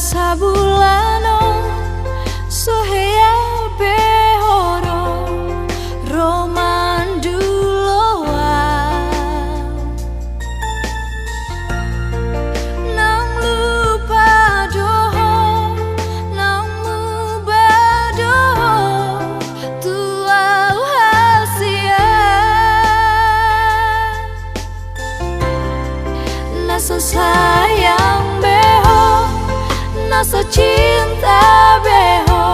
sabulano sohea behoro romanduloa nang lupa doho nang mubadoho tuau hasia naso sayang beho naso cinta beho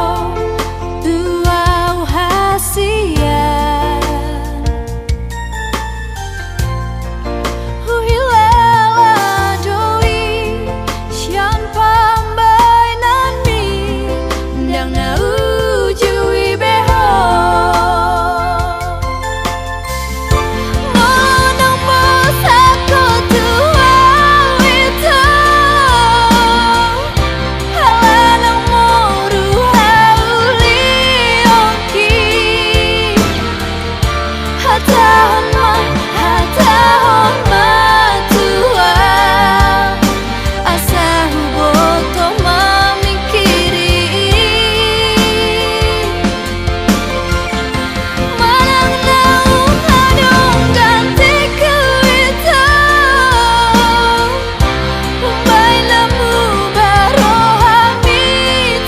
tuau hasia huhilela doi sian pambai nanmi ndang na ujui beho monong mosako tuau itu halanang moru hauli ongki hatahon ma tua asa huboto mamikiri manang naung hadong gantiku itu umbai namu barohami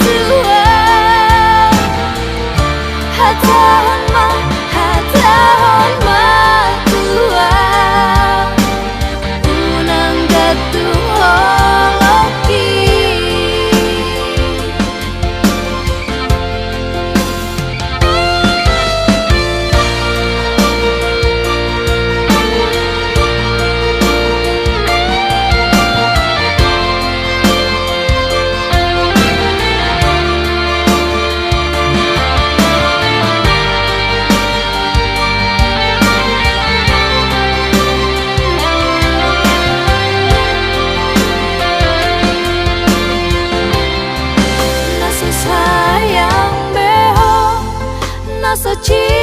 tua hatahon ma tua unang gatung holoki naso sayang beho naso cinta